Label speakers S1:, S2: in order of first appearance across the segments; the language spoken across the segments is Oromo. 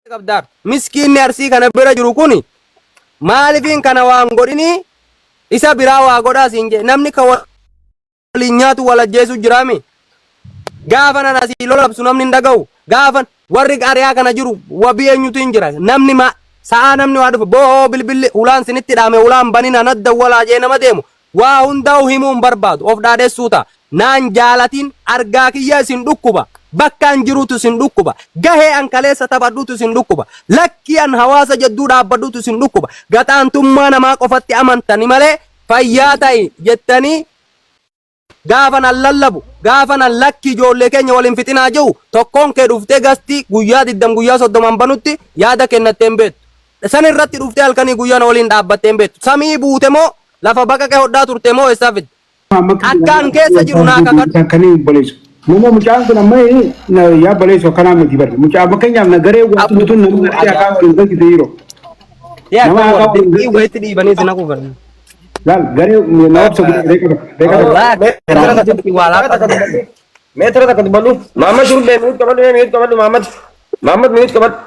S1: Qabdar miskiinni arsii kana bira jiru kuni maaliifin kana waan godhini isa biraa waa godhaa siin jee namni ka waliin nyaatu wal ajjeesu jiraami gaafa nan asii lola labsu namni hin dhaga'u gaafa warri qariyaa kana jiru wabii eenyutu hin jira namni sa'a namni waa dhufe boo bilbilli ulaan sinitti dhaame ulaan banina nadda walaa jee nama deemu waa hundaa'u himuun barbaadu of dhaadheessuu ta'a naan jaalatiin argaa kiyya isin dhukkuba bakkaan jirutu sin dhukkuba gahee an kaleessa taphadhutu sin dhukkuba lakki an hawaasa jedduu dhaabbadhutu sin dhukkuba gaxaantummaa namaa qofatti amantani malee fayyaa ta'i jettanii gaafa nan lallabu gaafa nan lakki ijoollee keenya waliin fixinaa jiru tokkoon kee dhuftee gasti guyyaa 20 guyyaa 30 banutti yaada kennatteen beektu san irratti dhuftee halkanii guyyaa waliin dhaabbatteen beektu samii buute moo lafa baqa kee hodhaa turte moo eessaa fidde akkaan keessa jiru naa kakadhu
S2: Mama mucaan kun amma yaa baleessu akkanaa miti barre mucaan fakkeenyaaf nagaree wanti nutuun nama garee akaa waliin galchite yeroo
S1: nama akaa waliin walitti dhiibanii sin akkuma barre
S2: laal garee nama obsa
S3: meetira takka dubbannu Muhammad Shurbee minut qabadhu Muhammad minut qabadhu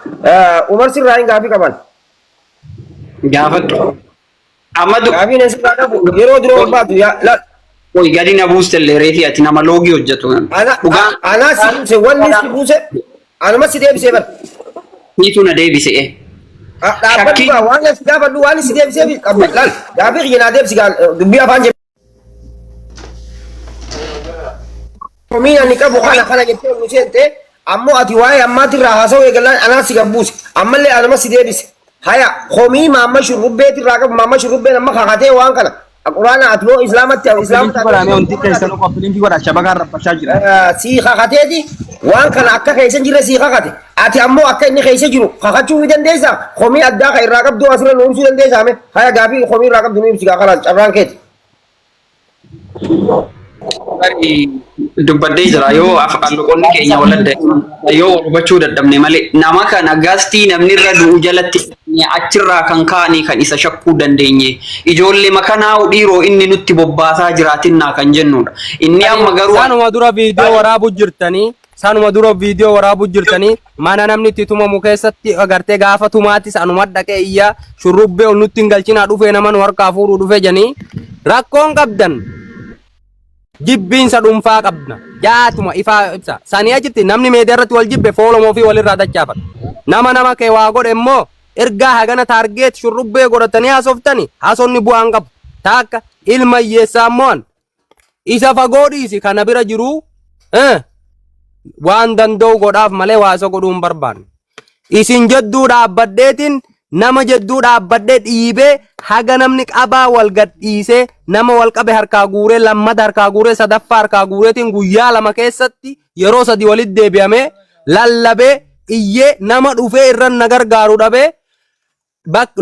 S3: Umar sirraa hin gaafii qaban
S4: gaafadhu Amadu
S3: gaafiin eessa qabu yeroo dura barbaadu laal
S4: Oi gadi na buuste le reeti ati nama loogi hojjetu.
S3: Ana si wanni si buuse anuma si deebisee bar.
S4: Niitu na deebise.
S3: Dhaabbatu waan si gaafadhu waan si deebisee qabu laal gaafii xiyyanaa deebisi dubbii afaan jedhu. Komiin ani qabu kana jettee nu seente ammoo ati waa'ee ammaatirraa haasa'u eegalaan anaa si gabbuuse ammallee anuma si deebise. Haya komii Muhammad Shurrubbeetirraa qabu Muhammad Shurrubbeen amma kakatee waan kana. Quraana atlo islaamatti islaamatti
S4: waraane onti keessan qof linki godha shabagaa rabbashaa jira
S3: si kakateeti waan kana akka keessan jira si kakate ati ammoo akka inni keessa jiru kakachuu dandeessa komii addaa ka irraa qabdu asirra nu ibsuu dandeessa ame haya gaafii komii irraa qabdu nu ibsi kalaan carraan keeti
S4: dubbadee jira yoo afaan loqonni keenya waladde yoo hubachuu dadhabne malee nama kana gaastii namni irra du'u jalatti achirraa kan kaanii kan isa shakkuu dandeenye ijoollee makanaa dhiiroo inni nutti bobbaasaa jiraatinaa kan jennudha inni amma garuu
S1: sanuma dura viidiyoo waraabu jirtanii mana namni itti tumamu keessatti agartee gaafa tumaatis anuma dhaqee iyya shurrubbee ol nutti hin galchinaa dhufee nama nu harkaa fuudhuu dhufe janii rakkoon qabdan jibbiinsa dhuunfaa qabna jaatuma ifaa ibsa sanii achitti namni meediyaa irratti wal jibbe foolomoo fi walirraa dachaafata nama kee waa godhe immoo ergaa hagana taargeet shurrubbee godhatanii haasoftani haasonni bu'aan qabu taakka ilma hiyyeessaa immoo isa fagoo dhiisi kana bira jiru waan danda'u godhaaf malee waa isa godhuu hin barbaanne isin jedduu dhaabbadheetiin nama jedduu dhaabbadhee dhiibee haga namni qabaa wal gadhiisee nama wal qabe harkaa guuree lammata harkaa guuree sadaffaa harkaa guureetiin guyyaa lama keessatti yeroo sadi walitti deebi'amee lallabee iyyee nama dhufee irran na gargaaru dhabee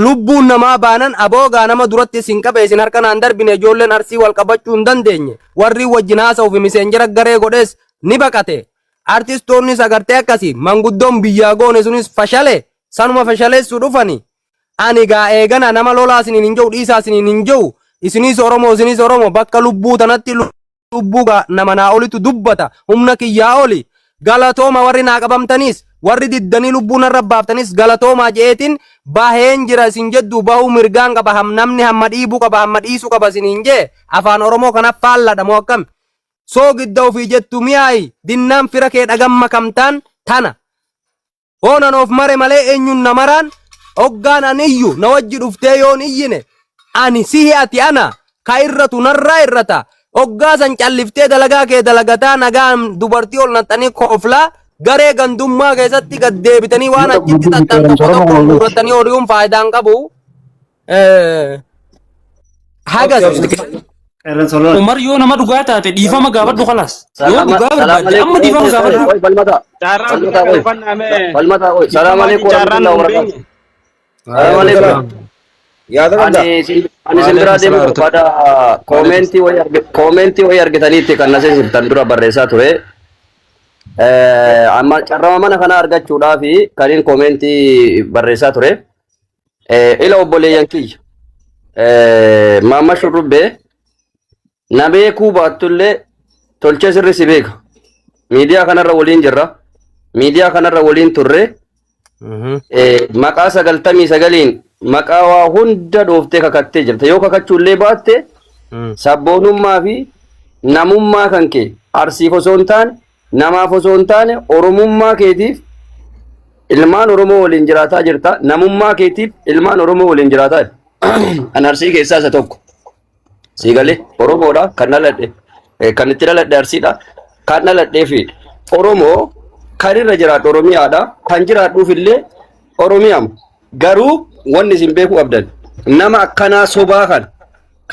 S1: lubbuun namaa baanan aboogaa nama duratti isin qabe isin harka naan darbine ijoolleen arsii wal qabachuu hin dandeenye warri wajjin haasa'uuf miseenjera garee godhees ni baqate artistoonnis agartee akkasii manguddoon biyyaa goone sunis fashale sanuma fashaleessuu dhufani ani gaa eegana nama lolaa isiniin hin jiru dhiisaa isiniin hin jiru isinis oromoo bakka lubbuu tanatti lubbuu nama naa olitu dubbata humna kiyyaa oli galatooma warri naa qabamtanis warri diddanii lubbuu narra baaftanis galatoomaa jeetiin baheen jira isin jeddu bahuu mirgaan qaba namni hamma dhiibuu qaba hamma dhiisuu qaba isiniin jee afaan oromoo kana faalladha moo akkam soo gidda ofii jettu miyaayi dinnaan fira kee dhagamma kamtaan tana oonan of mare malee eenyuun namaraan hoggaan aniyyu na wajji dhuftee yoon iyyine ani sihi ati ana ka irratu narraa irrata hoggaa san calliftee dalagaa kee dalagataa nagaan dubartii ol naxxanii kooflaa garee gandummaa keessatti gad deebitanii waan achitti xaxxan tokko guurratanii horiiwwan faayidaan qabu hagas
S5: Umar yoo nama dhugaa taate dhiifama gaafadhu khalaas yoo dhugaa barbaadde amma dhiifama gaafadhu
S3: Salaam alaikum yaada qabda ani sinbiraa deemu barbaada koomentii wayii argitaniitti kan na seensiftan dura barreessaa ture amma carrama mana kana argachuudhaaf kaniin koomentii barreessaa ture ila obboleeyyan kiyya Muhammad Shurrubbee na beekuu baattullee tolchee sirri si beeka miidiyaa kanarra waliin jirra miidiyaa kanarra waliin turre
S6: maqaa 99 maqaa waa hunda dhooftee kakattee jirta yoo kakachuullee baatte sabboonummaa fi namummaa kan kee arsiif osoo hin taane namaaf osoo hin taane oromummaa keetiif ilmaan oromoo waliin jiraataa jirta namummaa keetiif ilmaan oromoo waliin jiraataa an arsii keessaa isa tokko siigalee oromoodha kan dhaladhe kan itti dhaladhe arsiidha kan dhaladhee fi oromoo kan irra jiraadhu oromiyaadha kan jiraadhuuf illee oromiyaam garuu wanni isin beekuu qabdan nama akkanaa sobaa kan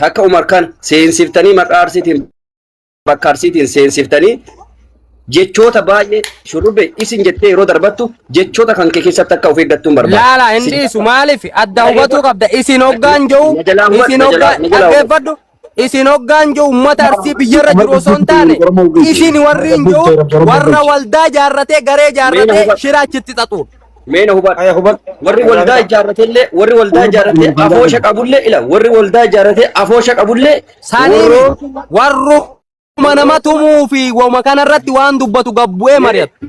S6: akka umar kan seensiftanii maqaa arsiitiin bakka arsiitiin seensiftanii jechoota baay'ee shurrubbe isin jettee yeroo darbattu jechoota kan kee keessatti akka of eeggattuun barbaada.
S1: Laala inni su maaliif adda hubatuu qabda isin hoggaan jiru isin hoggaan dhaggeeffadhu isin hoggaan jiru uummata arsii biyyarra jiru osoo hin taane isin warri hin jiru warra waldaa jaarratee garee jaarratee shira achitti xaxuudha.
S6: Meena warri waldaa ijaarratee afoosha qabullee ila warri waldaa ijaarratee afoosha qabullee
S1: saanii warru nama tumuu fi wama kanarratti waan dubbatu gabbu'ee mari'atu.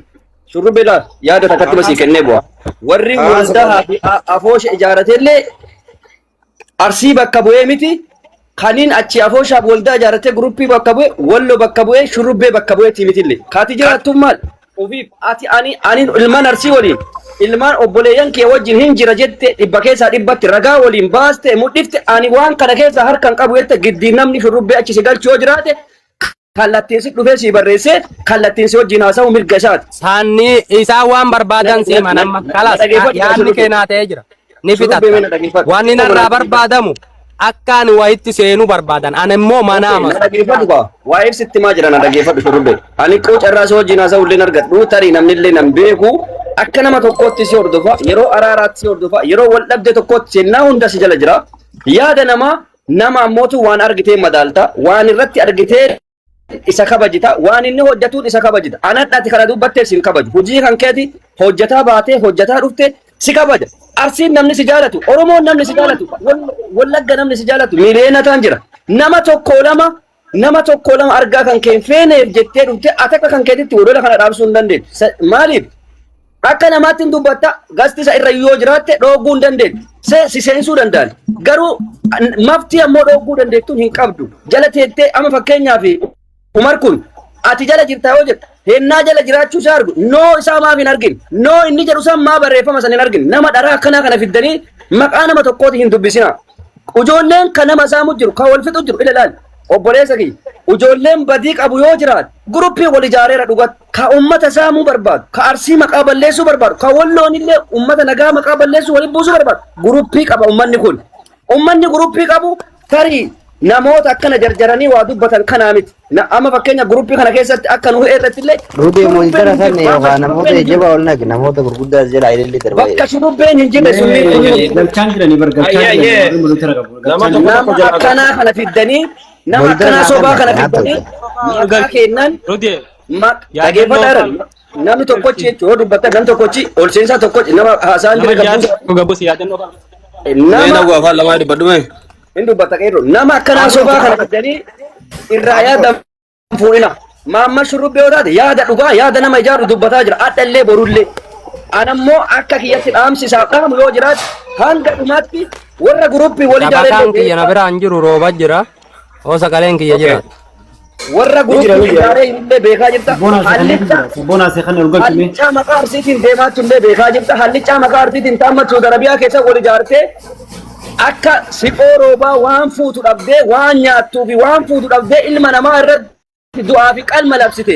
S6: Shurrubbe laal yaada takkatti basii kennee bu'a. Warri waldaa fi afoosha ijaarrateellee arsii bakka bu'ee miti. Kaniin achi afooshaaf waldaa ijaarratee guruppii bakka bu'e wallo bakka bu'e shurrubbee bakka bu'e tiimitillee. Kaati jiraattuun maal? Ofiif ati ani ilmaan arsii waliin ilmaan obboleeyyan kee wajjin hin jira jette dhibba keessaa dhibbatti ragaa waliin baaste mudhifte ani waan kana keessaa harkan qabu jette giddii namni shurrubbee achi si galchuu yoo jiraate kallattiin si dhufee si barreessee kallattiin si wajjin haasa'u mirga isaati.
S1: Saanni isaa waan barbaadan seema nama kalas yaadni keenyaa ta'ee jira. Ni fixatta. Waan inni irraa barbaadamu akkaan wayitti seenuu barbaadan. Ani immoo mana ama.
S6: Na dhaggeeffadhu kaa. Waa'ee ibsitti maa jira na dhaggeeffadhu shurrubbee. Ani qoocarraa si wajjin haasa'u illee argadhu tarii namni illee nan beeku. Akka nama tokkotti si hordofa yeroo araaraatti si hordofa yeroo wal dhabde tokkotti seenaa hunda si jala jira. Yaada nama ammootu waan argitee madaalta waan irratti argitee isa kabajita waan inni hojjetuun isa kabajita anadhaati kana dubbattee sin kabaju hojii kan keeti hojjetaa baatee hojjetaa dhufte si kabaja arsiin namni si jaalatu oromoon namni si jaalatu wallagga namni si jaalatu mileenataan jira nama tokko lama argaa kan keen feeneef jettee dhufte ataka kan keetitti walola kana dhaabsuu hin dandeettu maaliif akka namaatti hin dubbatta gasti isa irra yoo jiraatte dhooguu hin dandeettu si seensuu danda'an garuu maftii ammoo dhooguu dandeettuun hin qabdu jala teettee ama fakkeenyaaf Umar kun ati jala jirta yoo jetta hennaa jala jiraachuu isaa argu noo isaa maaf hin argin noo inni jedhu san maa barreeffama san hin argin nama dharaa akkanaa kana fiddanii maqaa nama tokkooti hin dubbisina ujoolleen kan nama saamu jiru kan wal fixu jiru ilaalaal obboleessa kiyya ujoolleen badii qabu yoo jiraat guruppii wal ijaareera dhugat ka ummata saamuu barbaadu ka arsii maqaa balleessuu barbaadu ka walloon illee ummata nagaa maqaa balleessuu waliin buusuu barbaadu guruppii qaba ummanni kun ummanni guruppii qabu tarii namoota akkana jarjaranii waa dubbatan kanaa miti amma fakkeenya guruppii kana keessatti akka nu irratti illee
S7: Rudee moonitara sanne yookaan namoota ejjeba ol naqi namoota gurguddaa jira illee darbaa
S6: bakka shurubbeen hin jirre sunni
S2: galchaan jiranii bargalchaan jiranii
S6: nama akkanaa kana fiddanii nama akkanaa sobaa kana fiddanii maqaa kennan dhageeffadhaa namni tokkochi jechuun yoo dubbatan namni tokkochi ol seensaa tokkochi nama haasaan jira
S1: nama afaan lamaa dubbadhume
S6: Hindu batakeero nama akkanaa sobaa kana fiddanii irraa yaada fuudhina maamma shurrubbee yoo taate yaada dhugaa yaada nama ijaaru dubbataa jira adhallee borullee anammoo akka kiyyatti dhaamsisaaf dhaamu yoo jiraate hanga dhumaatti warra guruppii wal
S1: Taphataan kiyya na biraan jiru rooba jira oo sagaleen kiyya jira
S6: warra guruppii ijaaree illee beekaa jirta
S2: boonaa seekan ol galchume
S6: hallichaa maqaa arsiitiin deemaattu illee beekaa jirta hallichaa maqaa arsiitiin taammachuu darabiyaa keessa wal ijaartee akka siqoo roobaa waan fuutu dhabdee waan nyaattuu fi waan fuutu dhabdee ilma namaa irratti du'aa fi qalma labsite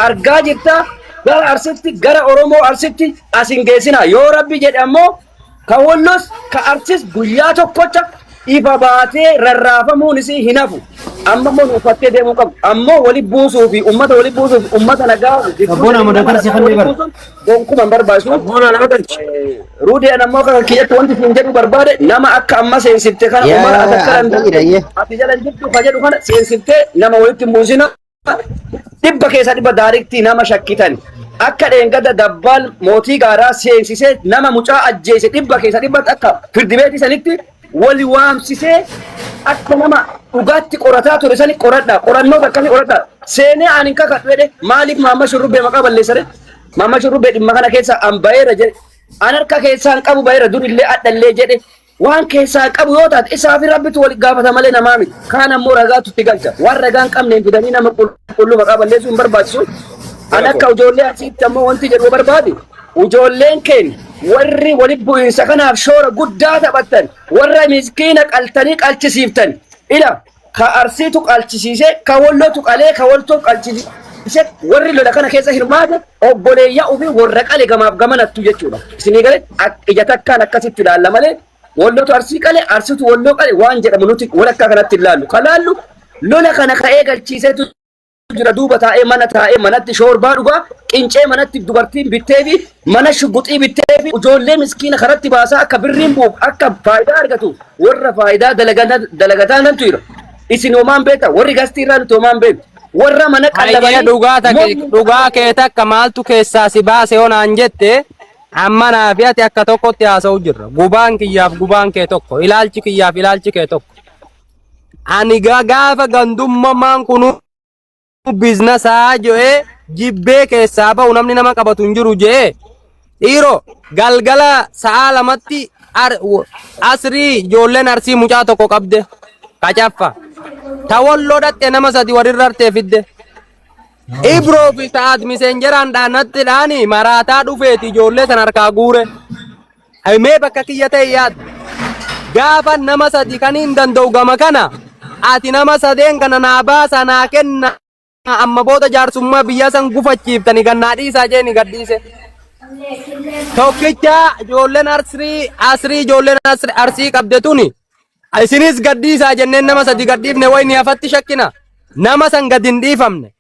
S6: argaa jirta gara arsitti gara oromoo arsitti asin geessina yoo rabbi jedhe ammoo ka wallos ka arsis guyyaa tokkocha ifa baatee rarraafamuun isii hin hafu amma immoo uffattee deemuu qabu ammoo wali buusuu fi ummata nagaa
S2: Abboon Amadakar si kan beekan.
S6: gonkuman barbaachisu Rudeen ammoo kan kiyyatti wanti siin jedhu barbaade nama akka amma seensifte kana umar atakkaran ati jalan jirtu ka jedhu kana seensifte nama walitti hin buusina dhibba keessa dhibba daariktii nama shakkitan akka dheengada dabbaal mootii gaaraa seensisee nama mucaa ajjeese dhibba keessa dhibbatti akka firdibeetii sanitti wali waamsisee akka nama dhugaatti qorataa ture sani qoradha qorannoo akkasii qoradha seenee ani kakadhu jedhe maaliif maamma shurrubbee maqaa balleessare maamma shurrubbee dhimma kana keessa ambayeera jedhe Anarka keessaan qabu bayra durillee adhallee jedhe waan keessaa qabu yoo taate isaa fi rabbitu wal gaafata malee namaa miti. Kaan ammoo ragaatu itti galcha. Waan ragaan qabneen fidanii nama qulqulluu maqaa balleessuu hin barbaachisu. An akka ijoollee asitti ammoo wanti jedhu barbaade ijoolleen keenya warri walitti bu'iinsa kanaaf shoora guddaa taphattan warra miskiina qaltanii qalchisiiftan ila ka arsiitu qalchisiise ka wallootu qalee ka waltoo qalchisiise warri lola kana keessa hirmaate obboleeyyaa ofii warra qale gamaaf gamanattu jechuudha. Isinii galee ija takkaan akkasitti ilaalla malee wallootu arsii qale arsiitu walloo qale waan jedhamu nuti walakkaa kanatti ilaallu. Kalaallu lola kana ka'ee galchiiseetu jira duuba taa'ee mana taa'ee manatti shoorbaa dhugaa qincee manatti dubartiin bittee fi mana shuguxii bittee fi ijoollee miskiina karatti baasaa akka birriin bu'uuf akka faayidaa argatu warra faayidaa dalagataa nantu jira. Isin homaan beekta warri gastii irraa nuti homaan beektu warra mana qallabanii
S1: dhugaa kee takka maaltu keessaa si baase onaan jette amma naa fi ati akka tokkotti haasa'u jirra. Gubaan kiyyaaf gubaan kee tokko ilaalchi kiyyaaf ilaalchi kee tokko. Ani gaafa gandummaan kunu biizinasaa jedhee jibbee keessaa ba'u namni nama qabatu hin jiru jee dhiiroo galgala sa'a lamatti asrii ijoolleen arsii mucaa tokko qabde qacaffa tawalloo dhatte nama sadi walirra artee fidde ibroo fi sa'aat miseenjeraan dhaanatti dhaani maraataa dhufeeti ijoollee san harkaa guure mee bakka kiyya ta'e yaad gaafa nama sadi kan hin danda'u gama kana ati nama sadeen kana naa baasa naa kenna amma booda jaarsummaa biyya san gufachiiftani gannaa dhiisaa jeeni gadhiise. Tokkicha ijoolleen asrii ijoolleen arsii qabde tuni isinis gadhiisaa jenneen nama sadi gadhiifne wayni hafatti shakkina nama san gad hin dhiifamne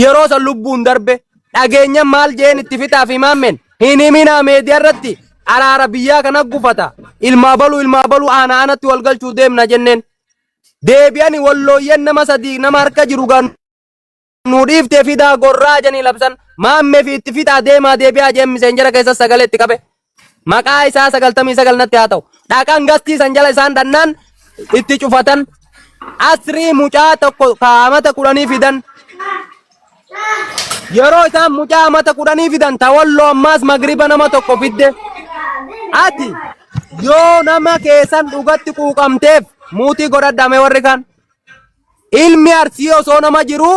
S1: yeroo san lubbuun darbe dhageenya maal jeen itti fixaa fi maammeen hin himinaa meediyaa irratti araara biyyaa kana gufata ilmaa baluu aanatti wal galchuu deemna jenneen deebi'ani wallooyyen nama sadi nama harka jiru gan nu dhiiftee fidaa gorraa janii labsan maammee fi itti fixaa deemaa deebi'aa jeen miseenjera keessa sagalee itti qabe maqaa isaa 99 natti haa ta'u dhaqan gastii san jala isaan dhannaan itti cufatan asrii mucaa tokko kaamata 10 fidan yeroo isaan mucaa amata 10 fidan tawalloo ammaas magriba nama tokko fidde ati yoo nama keessan dhugatti quuqamteef muutii godhadhame warri kan ilmi arsii osoo nama jiru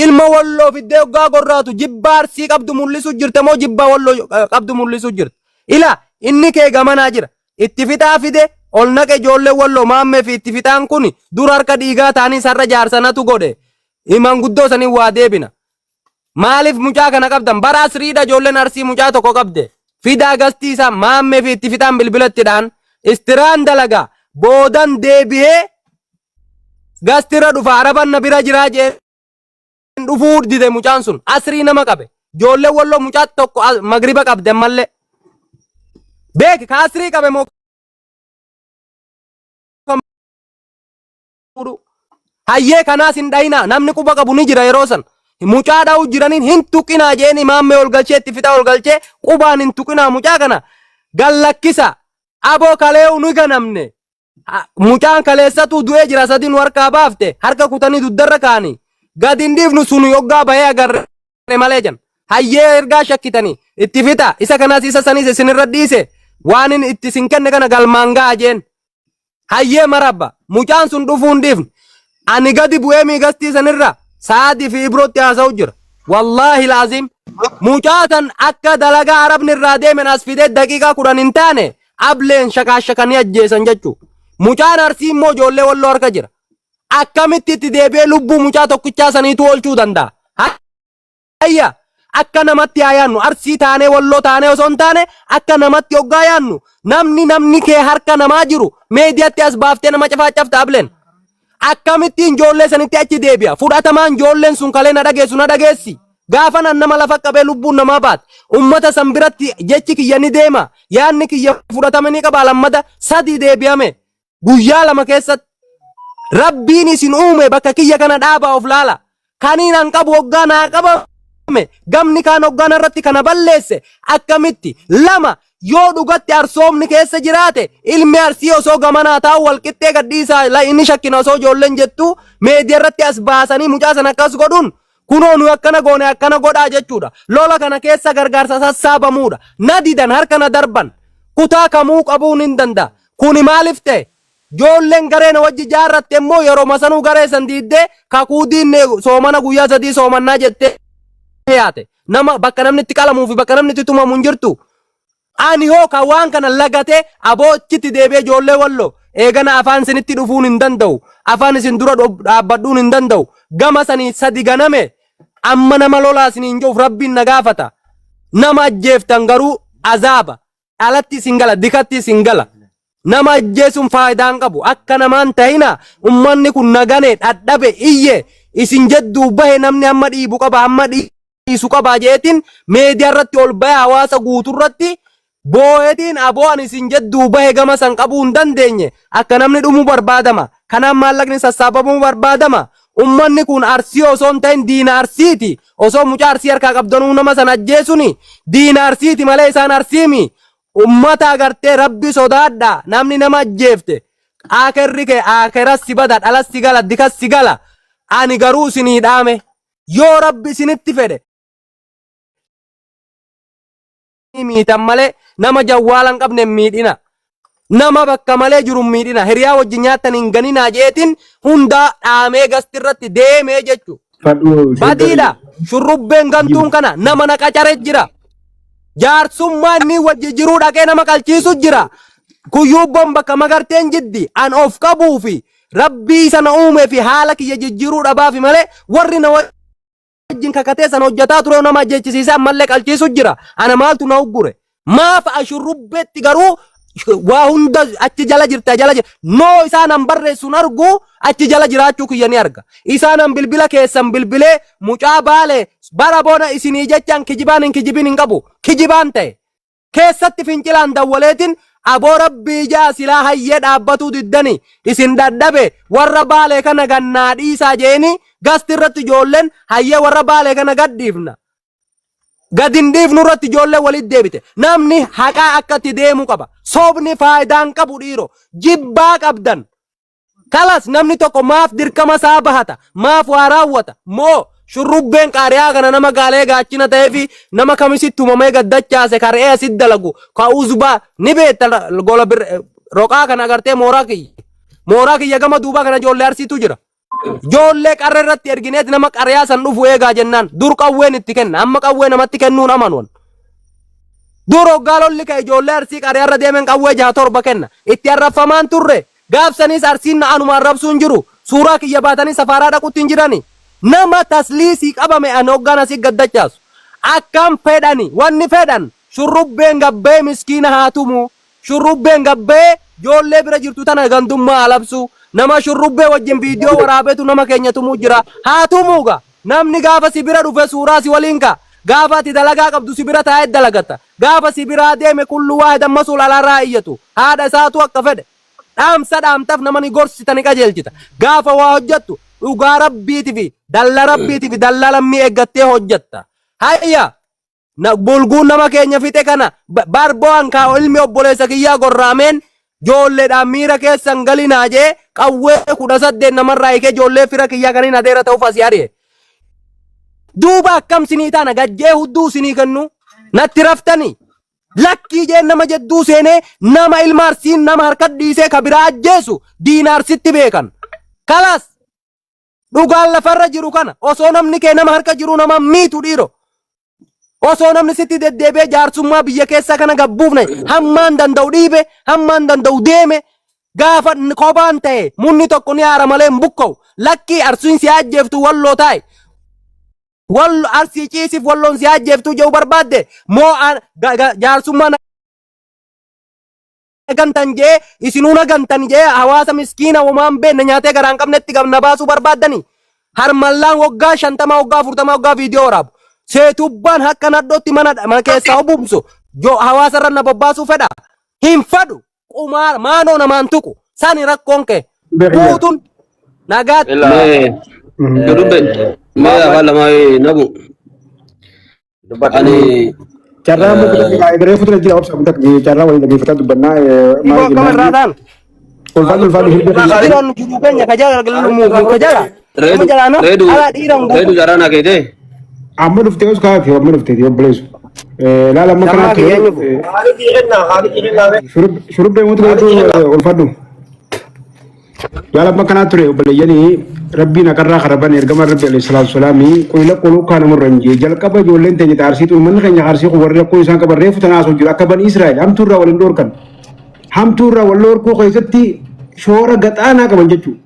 S1: ilma walloo fiddee waggaa gorraatu jibba arsii qabdu mul'isu jirte moo jibba walloo qabdu mul'isu jirte ila inni kee gamanaa jira itti fixaa fide ol naqe ijoollee walloo maammee fi itti fixaan kun dur harka dhiigaa ta'anii sarra jaarsanatu godhe himan guddoo sanii waa deebina maaliif mucaa kana qabdan bara asriidha ijoolleen arsii mucaa tokko qabde fidaa gastii isaa maammee fi itti fixaan bilbilattidhaan istiraan dalagaa boodan deebi'ee gastira dhufa araban na bira jiraa jee dhufuu dide mucaan sun asrii nama qabe ijoollee walloo mucaa tokko magriba qabde mallee beek ka asrii qabe moo hayyee kanaas hin dhayina namni quba qabu ni jira yeroo san mucaa dha'u jiraniin hin tuqinaa jeeni maammee ol galchee itti fixaa ol galchee qubaan hin tuqinaa mucaa kana gallakkisa aboo kalee'u ni ganamne mucaan kaleessatu du'ee jira sadiin harkaa baafte harka kutanii duddarra kaanii gad hin dhiifnu sun yoggaa bahee agarre malee jan hayyee ergaa shakkitanii itti fixa isa kanaas isa saniis isinirra dhiise waan inni itti sin kenne kana galmaan ga'a jeen hayyee marabba mucaan sun dhufuu hin dhiifnu ani gadi bu'ee miigastii sanirra saadii fi ibrootti haasa'u jira wallaahi laazim mucaatan akka dalagaa arabni irraa deemen as fidee daqiiqaa 10 hin taane ableen shakaashakanii ajjeesan jechuu mucaan arsii immoo ijoollee walloo harka jira akkamitti itti deebi'ee lubbuu mucaa tokkichaa saniitu oolchuu danda'a hayya akka namatti haa yaannu arsii taanee walloo taanee osoo hin taane akka namatti hoggaa yaannu namni kee harka namaa jiru meediyaatti as baaftee nama cafaacafta ableen akkamittiin ijoollee sanitti achi deebi'a fudhatamaan ijoolleen sun kalee na dhageessi gaafa nan nama lafa qabee lubbuun namaa baat ummata san biratti jechi kiyya ni deema yaanni kiyya fudhatame ni qaba lammata sadii deebi'ame guyyaa lama keessatti rabbiin isin uume bakka kiyya kana dhaabaa of laala kaniin an qabu hoggaa naa qabame gamni kaan hoggaan irratti kana balleesse akkamitti lama yoo dhugatti arsoomni keessa jiraate ilmi arsii osoo gamanaa taa'u walqixxee gadhiisaa inni shakkina osoo ijoolleen jettu meediyaa irratti as baasanii mucaa sana akkas godhuun kunoo nu akkana goone akkana godhaa jechuudha. Lola kana keessa gargaarsa sassaabamuudha. Na didan harkana darban kutaa kamuu qabuun hin danda'a. Kuni maaliif ta'e? Joolleen garee na wajji jaarratte immoo yeroo masanuu garee san diiddee kakuu diinne soomana guyyaa sadii soomannaa jettee yaate. Nama bakka namni itti qalamuu fi bakka namni itti tumamu hin jirtu. Ani hoo kan waan kana lagate aboochitti deebi'ee ijoollee walloo eegana afaan isinitti dhufuun hin danda'u. Afaan isin dura dhaabbadhuun hin danda'u. Gama sanii sadi ganame amma nama lolaa isiniin jiruuf rabbiin na gaafata. Nama ajjeeftan garuu azaaba. Alatti isin gala, dikatti isin gala. Nama ajjeesuun faayidaan qabu. Akka namaan ta'ina ummanni kun nagane dhadhabe iyye isin jedduu bahe namni amma dhiibu qaba amma dhiisu qaba jeetiin meediyaa irratti ol bahe hawaasa guuturratti boo'etiin aboon isin jedduu bahe gama san qabuu hin dandeenye akka namni dhumuu barbaadama. Kanaan maallaqni sassaabamuu barbaadama. Ummanni kun arsii osoo hin ta'in diina arsiiti. Osoo mucaa arsii harkaa qabdanuu nama san ajjeesuni diina arsiiti malee isaan arsiimi. Ummata agartee rabbi sodaadha. Namni nama ajjeefte akerri kee akeras si bada dhalas si gala dikas si gala. Ani garuu isinii dhaame yoo rabbi isinitti fedhe miidhan malee nama jawwaalan qabne miidhina. Nama bakka malee jiru miidhina. Hiriyaa wajjin nyaattan hin ganinaa jeetiin hundaa dhaamee gasti irratti deemee jechu. Badiidha. Shurrubbeen gantuun kana nama na qacaree jira. Jaarsummaa inni wajji jiruu dhaqee nama qalchiisu jira. Kuyyuubboon bakka magarteen jiddi an of qabuu fi rabbii sana uumee fi haala kiyya jijjiiruu dhabaafi malee warri na wajjin kakatee sana hojjetaa ture nama jechisiisaa ammallee qalchiisu jira. Ana maaltu na uggure? Maaf ashurrubbeetti garuu waa hunda achi jala jirta jala jirta. Noo isaan an barreessuun argu achi jala jiraachuu kiyya ni arga. Isaan an bilbila keessan bilbilee mucaa baale bara boona isinii jechaan kijibaan hin kijibin hin qabu. Kijibaan ta'e keessatti fincilaan dawwaleetiin aboo rabbii jaa silaa hayyee dhaabbatuu diddani isin dadhabe warra baalee kana gannaa dhiisaa jeeni gasti irratti ijoolleen hayyee warra baalee kana gadhiifna. Gadin dhiifnu irratti ijoollee walitti deebite. Namni haqaa akkatti deemu qaba. Soobni faayidaan qabu dhiiro. Jibbaa qabdan. Kalas namni tokko maaf dirqama isaa bahata. Maaf waa raawwata. Moo shurrubbeen qaariyaa kana nama gaalee gaachina ta'ee fi nama kamisitti uumamee gaddachaase karee asit dalagu. Ka uzbaa ni beetta gola roqaa kana agartee mooraa kiyya. Mooraa kiyya gama duubaa kana ijoollee arsiitu jira. Ijoollee qarree irratti ergineet nama qaryaa san dhufu eegaa jennaan dur qawween itti kenna amma qawwee namatti kennuun amanuun. Dur hoggaa lolli ka'e ijoollee arsii qaryaa irra deemen qawwee 6-7 kenna itti arraffamaan turre gaafsaniis arsiin na anumaan rabsuun jiru suuraa kiyya baatanii safaaraa dhaquutti hin jirani. Nama tasliisii qabame an hoggaan asii gaddachaasu akkam fedhani wanni fedhan shurrubbeen gabbee miskiina haa tumu shurrubbeen gabbee ijoollee bira jirtu tana gandummaa alabsu. Nama shurrubbee wajjin viidiyoo waraabetu nama keenya tumuu jira. Haa tumuuga. Namni gaafa sibira dhufe suuraa si waliin ka. Gaafa ati dalagaa qabdu sibira taa'ee dalagata. Gaafa sibiraa deeme kullu waa dammasu lalaarraa iyyatu. Haadha isaatu akka fedhe. Dhaamsa dhaamtaaf nama ni gorsita ni qajeelchita. Gaafa waa hojjettu dhugaa rabbiitii fi dalla lammii eeggattee hojjetta. Hayya. Bulguun nama keenya fixe kana barboon kaa ilmi obboleessa kiyyaa gorraameen ijoolleedhaan miira keessan galinaa jee qawwee 18 namarraa hiikee ijoollee fira kiyyaa kaniin adeera ta'uuf asii ari'e. Duuba akkam sinii taana gajjee hudduu sinii kennu natti raftanii lakkii jeen nama jedduu seenee nama ilma arsiin nama harkat dhiisee ka biraa ajjeesu diina arsitti beekan. Kalas dhugaan lafarra jiru kana osoo namni kee nama harka jiru nama miitu dhiiro. Osoo namni sitti deddeebi'ee jaarsummaa biyya keessaa kana gabbuufne hammaan danda'u dhiibe hammaan danda'u deeme gaafa kophaan ta'e munni tokko ni haara malee hin bukka'u. Lakkii arsiin si ajjeeftu walloo taa'e. Wallo arsii ciisiif walloon si ajjeeftu jedhu barbaadde moo jaarsummaa gantan jee isinuu na gantan jee hawaasa miskiina homaan beenne nyaatee garaan qabnetti gamna baasuu barbaaddani. Harmallaan waggaa 50 waggaa 40 waggaa viidiyoo waraabu. Seetubbaan hakka nadhootti mana keessaa obumsu hawaasa irra na bobbaasuu fedha. Hin fadhu qumaara maanoo namaan tuqu sani rakkoon kee guutuun nagaatti.
S6: Mee afaan lamaa nabu. Ani
S2: carraa muka egeree fuuldura jira obsa kun takka carraa waliin dhaggeeffataa dubbannaa.
S1: Iboo akkam irraa ta'an.
S2: Ulfaatu hirba.
S1: Biroon jiru keenya kajala Nama jalaanoo ala dhiiran
S6: reedu jarana kete.
S2: amma dhuftee os kaa'ate amma dhuftee obboleessu. Laala amma kanaa ture.
S3: Haali dhiirannaa
S2: Shurubbee mutu godhatu ulfadhu. Laala amma kanaa ture obboleeyyanii rabbiin akarraa karaban ergama rabbi alayhi salaatu wasalaamii qoyla qoluu kaan amurra hin jee jalqaba ijoolleen teenya taarsiitu manni keenya aarsii kun warri rakkoo isaan qaban reefu tanaasoo jiru akka bani Israa'el hamtuurraa waliin dhoorkan. Hamtuurraa wal dhoorkuu keessatti shoora gaxaanaa qaban jechuudha.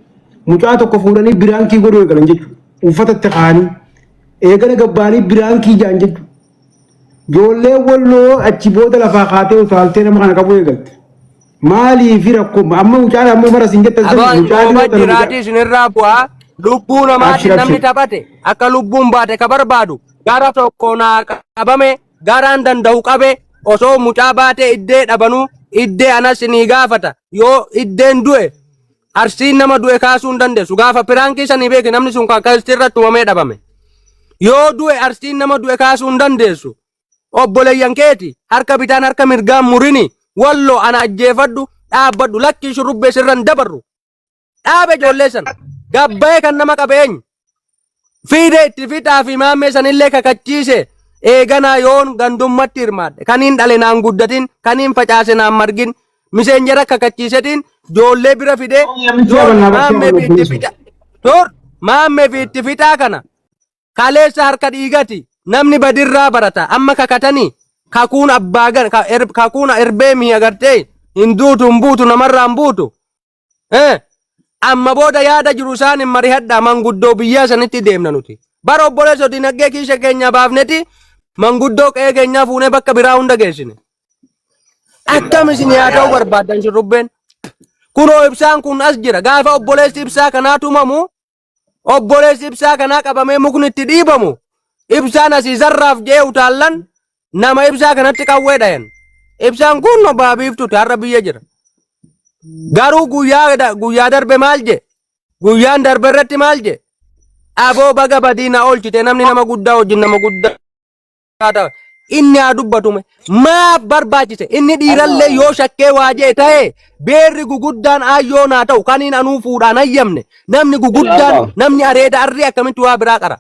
S2: Mucaa tokko fuudhanii biraankii godhuu eegalan jechuudha. Uffatatti kaanii eegala gabbaanii biraankii jaan jechuudha. Ijoollee walloo achi booda lafaa kaatee utaaltee nama kana qabu eegalte. Maalii fi rakkoo amma mucaan ammoo mara siin jettan
S1: Abaan jiraati isinirraa bu'aa lubbuu namaati namni taphate akka lubbuun baate ka barbaadu gara tokko naa qabame garaan danda'u qabe osoo mucaa baate iddee dhabanuu iddee anas ni gaafata yoo iddeen du'e arsiin nama du'e kaasuu hin dandeessu gaafa piraankii sanii beeke namni sun kan irratti uumamee dhabame yoo du'e arsiin nama du'e kaasuu hin dandeessu obboleeyyan keeti harka bitaan harka mirgaan murini wallo ana ajjeefadhu dhaabbadhu lakkii shurrubbee sirran dabarru dhaabe ijoollee sana gabbayee kan nama qabeenyi fiide itti fixaa fi maammee sanillee kakachiise eeganaa yoon gandummatti hirmaadhe kaniin dhale naan guddatin kaniin facaase naan margin miseenjera kakachiisetiin ijoollee bira fide maammee fi itti fixaa kana kaleessa harka dhiigati namni badirraa barata amma kakatanii kakuun abbaagan kakuun erbee mi agartee hinduutu mbuutu namarraa mbuutu amma booda yaada jiru isaan hin marihadha manguddoo biyyaa sanitti deemna nuti bara obboleessoo dinagdee kiisha keenya baafneti manguddoo qe'ee keenyaa fuunee bakka biraa hunda geessine akkam isin yaa ta'u barbaaddan shurrubbeen kunoo ibsaan kun as jira gaafa obboleessi ibsaa kanaa tumamu obboleessi ibsaa kanaa qabamee mukni itti dhiibamu ibsaan asii zarraaf jee utaallan nama ibsaa kanatti qawwee dhayan ibsaan kun no baabiiftu har'a biyya jira garuu guyyaa darbe maal je guyyaan darbe irratti maal je aboo baga badiina oolchite namni nama guddaa wajjin nama guddaa inni haa dubbatume maaf barbaachise inni dhiirallee yoo shakkee waajee ta'e beerri guguddaan aayyoo naa ta'u kaniin anuu fuudhaan hayyamne namni guguddaan namni areeda arrii akkamitti waa biraa qara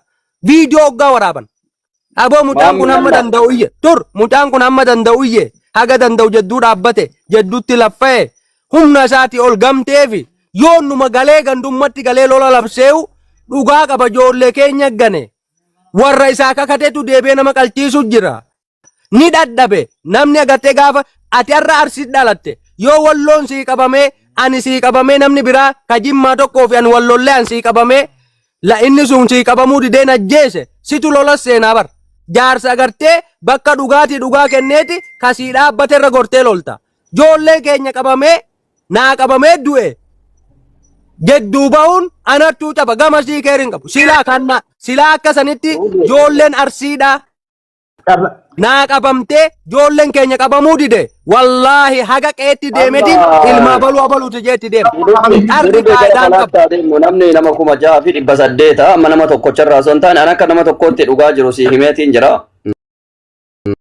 S1: viidiyoo hoggaa waraaban aboo mucaan kun hamma danda'u iyye mucaan kun hamma danda'u iyye haga danda'u jedduu dhaabbate jedduutti laffa'e humna isaatii ol gamteefi yoonnuma galee gandummatti galee lola labsee'u dhugaa qaba ijoollee keenya gane warra isaa kakatetu deebee nama qalchiisu jira ni dadhabe namni agartee gaafa ati har'a arsiit dhalatte yoo walloon sii qabamee ani sii qabamee namni biraa ka jimmaa tokkoo fi ani wallollee an sii qabamee la inni sun sii qabamuu dideen ajjeese situ lola seenaa bar jaarsa agartee bakka dhugaatii dhugaa kenneeti kasii dhaabbate irra gortee lolta ijoollee keenya qabamee naa qabamee du'e jedduu ba'uun anattuu caba gama sii keerin qabu silaa akka sanitti ijoolleen arsiidha naa qabamtee ijoolleen keenya qabamuu dide wallaahi haga qeetti deemeti ilmaa baluu abaluuti jeetti deema arri faayidaan qabu
S6: namni nama 6,800 amma nama tokkocharraa osoo hin taane an akka nama tokkootti dhugaa jiru si himeetiin jira